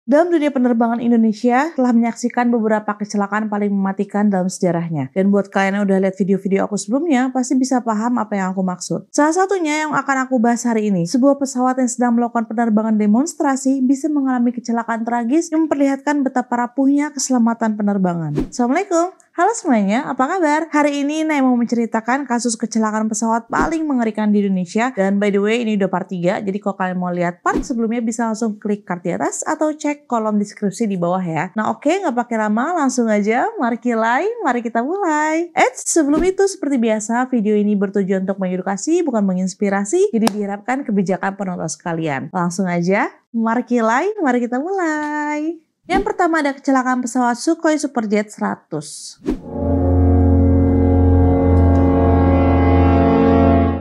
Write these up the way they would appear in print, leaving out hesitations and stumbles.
Dalam dunia penerbangan Indonesia telah menyaksikan beberapa kecelakaan paling mematikan dalam sejarahnya. Dan buat kalian yang udah lihat video-video aku sebelumnya, pasti bisa paham apa yang aku maksud. Salah satunya yang akan aku bahas hari ini, sebuah pesawat yang sedang melakukan penerbangan demonstrasi bisa mengalami kecelakaan tragis yang memperlihatkan betapa rapuhnya keselamatan penerbangan. Assalamualaikum. Halo semuanya, apa kabar? Hari ini Nay mau menceritakan kasus kecelakaan pesawat paling mengerikan di Indonesia. Dan by the way, ini udah part 3, jadi kalau kalian mau lihat part sebelumnya bisa langsung klik card di atas atau cek kolom deskripsi di bawah ya. Nah oke, nggak pakai lama, langsung aja mari kita mulai. Sebelum itu seperti biasa, video ini bertujuan untuk mengedukasi, bukan menginspirasi, jadi diharapkan kebijakan penonton sekalian. Langsung aja, mari kita mulai. Yang pertama ada kecelakaan pesawat Sukhoi Superjet 100.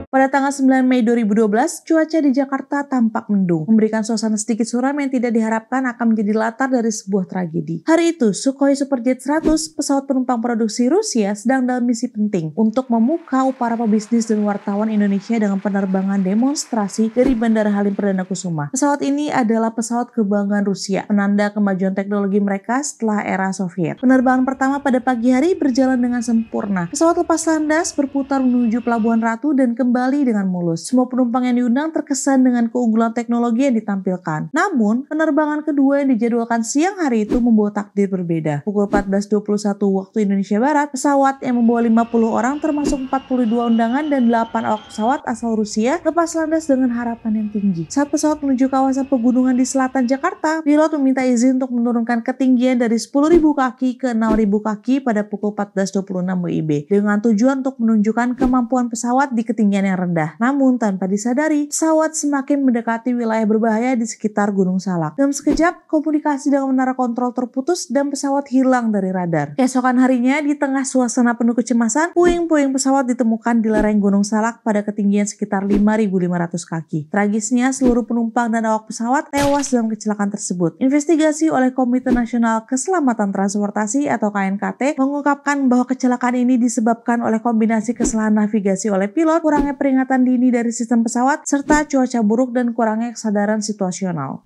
Pada tanggal 9 Mei 2012, cuaca di Jakarta tampak mendung, memberikan suasana sedikit suram yang tidak diharapkan akan menjadi latar dari sebuah tragedi. Hari itu, Sukhoi Superjet 100, pesawat penumpang produksi Rusia, sedang dalam misi penting untuk memukau para pebisnis dan wartawan Indonesia dengan penerbangan demonstrasi dari Bandara Halim Perdana Kusuma. Pesawat ini adalah pesawat kebanggaan Rusia, penanda kemajuan teknologi mereka setelah era Soviet. Penerbangan pertama pada pagi hari berjalan dengan sempurna. Pesawat lepas landas berputar menuju Pelabuhan Ratu dan kembali dengan mulus. Semua penumpang yang diundang terkesan dengan keunggulan teknologi yang ditampilkan. Namun, penerbangan kedua yang dijadwalkan siang hari itu membawa takdir berbeda. Pukul 14.21 waktu Indonesia Barat, pesawat yang membawa 50 orang termasuk 42 undangan dan 8 awak pesawat asal Rusia lepas landas dengan harapan yang tinggi. Saat pesawat menuju kawasan pegunungan di selatan Jakarta, pilot meminta izin untuk menurunkan ketinggian dari 10.000 kaki ke 6.000 kaki pada pukul 14.26 WIB dengan tujuan untuk menunjukkan kemampuan pesawat di ketinggian yang rendah. Namun tanpa disadari, pesawat semakin mendekati wilayah berbahaya di sekitar Gunung Salak. Dalam sekejap, komunikasi dengan menara kontrol terputus dan pesawat hilang dari radar. Keesokan harinya, di tengah suasana penuh kecemasan, puing-puing pesawat ditemukan di lereng Gunung Salak pada ketinggian sekitar 5.500 kaki. Tragisnya, seluruh penumpang dan awak pesawat tewas dalam kecelakaan tersebut. Investigasi oleh Komite Nasional Keselamatan Transportasi atau KNKT mengungkapkan bahwa kecelakaan ini disebabkan oleh kombinasi kesalahan navigasi oleh pilot, kurangnya peringatan dini dari sistem pesawat, serta cuaca buruk dan kurangnya kesadaran situasional.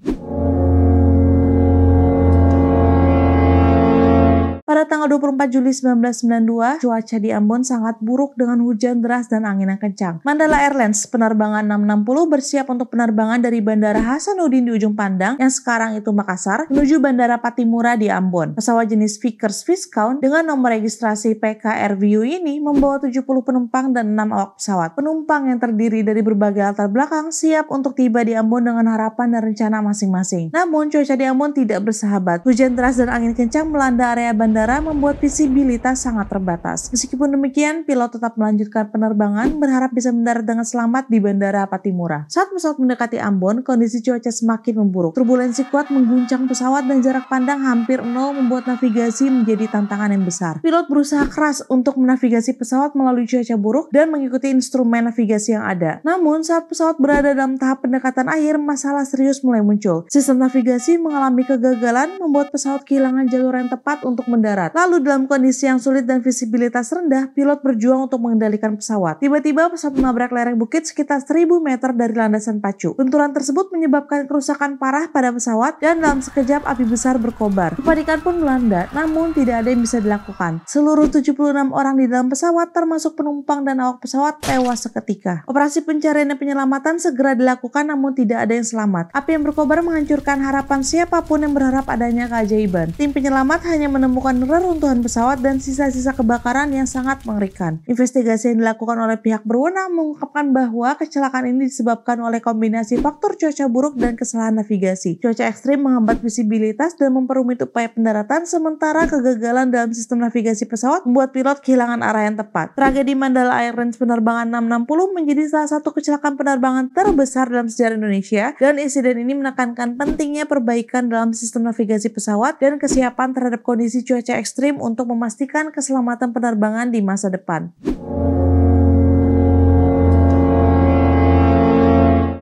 Pada tanggal 24 Juli 1992, cuaca di Ambon sangat buruk dengan hujan deras dan angin yang kencang. Mandala Airlines penerbangan 660 bersiap untuk penerbangan dari Bandara Hasanuddin di ujung Pandang yang sekarang itu Makassar menuju Bandara Patimura di Ambon. Pesawat jenis Vickers Viscount dengan nomor registrasi PKRVU ini membawa 70 penumpang dan 6 awak pesawat. Penumpang yang terdiri dari berbagai latar belakang siap untuk tiba di Ambon dengan harapan dan rencana masing-masing. Namun cuaca di Ambon tidak bersahabat. Hujan deras dan angin kencang melanda area bandara membuat visibilitas sangat terbatas. Meskipun demikian, pilot tetap melanjutkan penerbangan berharap bisa mendarat dengan selamat di Bandara Patimura. Saat pesawat mendekati Ambon, kondisi cuaca semakin memburuk. Turbulensi kuat mengguncang pesawat dan jarak pandang hampir nol membuat navigasi menjadi tantangan yang besar. Pilot berusaha keras untuk menavigasi pesawat melalui cuaca buruk dan mengikuti instrumen navigasi yang ada. Namun, saat pesawat berada dalam tahap pendekatan akhir, masalah serius mulai muncul. Sistem navigasi mengalami kegagalan membuat pesawat kehilangan jalur yang tepat untuk mendarat. Lalu dalam kondisi yang sulit dan visibilitas rendah, pilot berjuang untuk mengendalikan pesawat. Tiba-tiba pesawat menabrak lereng bukit sekitar 1.000 meter dari landasan pacu. Benturan tersebut menyebabkan kerusakan parah pada pesawat dan dalam sekejap api besar berkobar. Kepanikan pun melanda, namun tidak ada yang bisa dilakukan. Seluruh 76 orang di dalam pesawat termasuk penumpang dan awak pesawat tewas seketika. Operasi pencarian dan penyelamatan segera dilakukan namun tidak ada yang selamat. Api yang berkobar menghancurkan harapan siapapun yang berharap adanya keajaiban. Tim penyelamat hanya menemukan reruntuhan pesawat dan sisa-sisa kebakaran yang sangat mengerikan. Investigasi yang dilakukan oleh pihak berwenang mengungkapkan bahwa kecelakaan ini disebabkan oleh kombinasi faktor cuaca buruk dan kesalahan navigasi. Cuaca ekstrim menghambat visibilitas dan memperumit upaya pendaratan, sementara kegagalan dalam sistem navigasi pesawat membuat pilot kehilangan arah yang tepat. Tragedi Mandala Airlines penerbangan 660 menjadi salah satu kecelakaan penerbangan terbesar dalam sejarah Indonesia, dan insiden ini menekankan pentingnya perbaikan dalam sistem navigasi pesawat dan kesiapan terhadap kondisi cuaca ekstrim untuk memastikan keselamatan penerbangan di masa depan.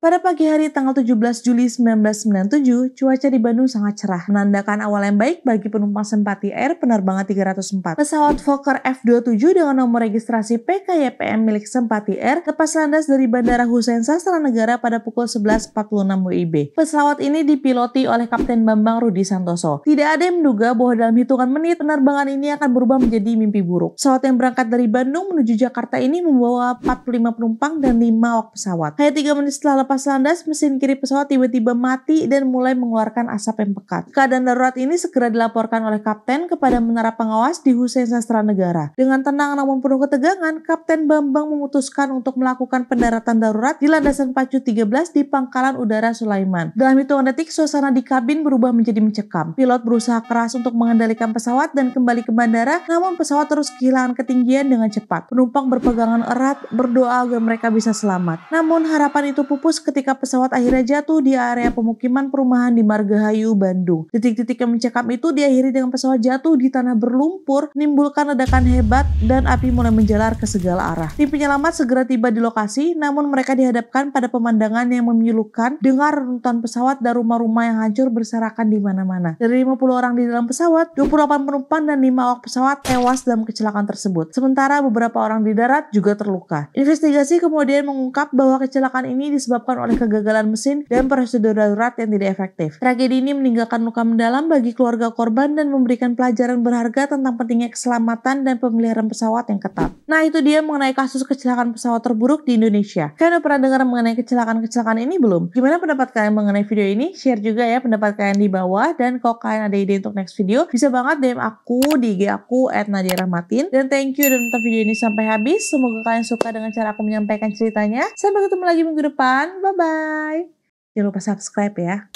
Pada pagi hari tanggal 17 Juli 1997, cuaca di Bandung sangat cerah, menandakan awal yang baik bagi penumpang Sempati Air penerbangan 304. Pesawat Fokker F-27 dengan nomor registrasi PKYPM milik Sempati Air lepas landas dari Bandara Hussein Sastra Negara pada pukul 11.46 WIB. Pesawat ini dipiloti oleh Kapten Bambang Rudi Santoso. Tidak ada yang menduga bahwa dalam hitungan menit penerbangan ini akan berubah menjadi mimpi buruk. Pesawat yang berangkat dari Bandung menuju Jakarta ini membawa 45 penumpang dan 5 awak pesawat. Hanya 3 menit setelah lepas landas, mesin kiri pesawat tiba-tiba mati dan mulai mengeluarkan asap yang pekat. Keadaan darurat ini segera dilaporkan oleh kapten kepada menara pengawas di Hussein Sastra Negara. Dengan tenang namun penuh ketegangan, Kapten Bambang memutuskan untuk melakukan pendaratan darurat di landasan pacu 13 di Pangkalan Udara Sulaiman. Dalam hitungan detik, suasana di kabin berubah menjadi mencekam. Pilot berusaha keras untuk mengendalikan pesawat dan kembali ke bandara, namun pesawat terus kehilangan ketinggian dengan cepat. Penumpang berpegangan erat, berdoa agar mereka bisa selamat. Namun harapan itu pupus ketika pesawat akhirnya jatuh di area pemukiman perumahan di Margahayu, Bandung. Detik-detik yang mencekam itu diakhiri dengan pesawat jatuh di tanah berlumpur, menimbulkan ledakan hebat dan api mulai menjalar ke segala arah. Tim penyelamat segera tiba di lokasi, namun mereka dihadapkan pada pemandangan yang memilukan dengan reruntuhan pesawat dan rumah-rumah yang hancur berserakan di mana-mana. Dari 50 orang di dalam pesawat, 28 penumpang dan 5 awak pesawat tewas dalam kecelakaan tersebut. Sementara beberapa orang di darat juga terluka. Investigasi kemudian mengungkap bahwa kecelakaan ini disebabkan oleh kegagalan mesin dan prosedur darurat yang tidak efektif. Tragedi ini meninggalkan luka mendalam bagi keluarga korban dan memberikan pelajaran berharga tentang pentingnya keselamatan dan pemeliharaan pesawat yang ketat. Nah, itu dia mengenai kasus kecelakaan pesawat terburuk di Indonesia. Kalian udah pernah dengar mengenai kecelakaan-kecelakaan ini belum? Gimana pendapat kalian mengenai video ini? Share juga ya pendapat kalian di bawah, dan kalau kalian ada ide untuk next video, bisa banget DM aku di IG aku @nadiarahmatin. Dan thank you udah nonton video ini sampai habis. Semoga kalian suka dengan cara aku menyampaikan ceritanya. Sampai ketemu lagi minggu depan. Bye-bye. Jangan lupa subscribe ya.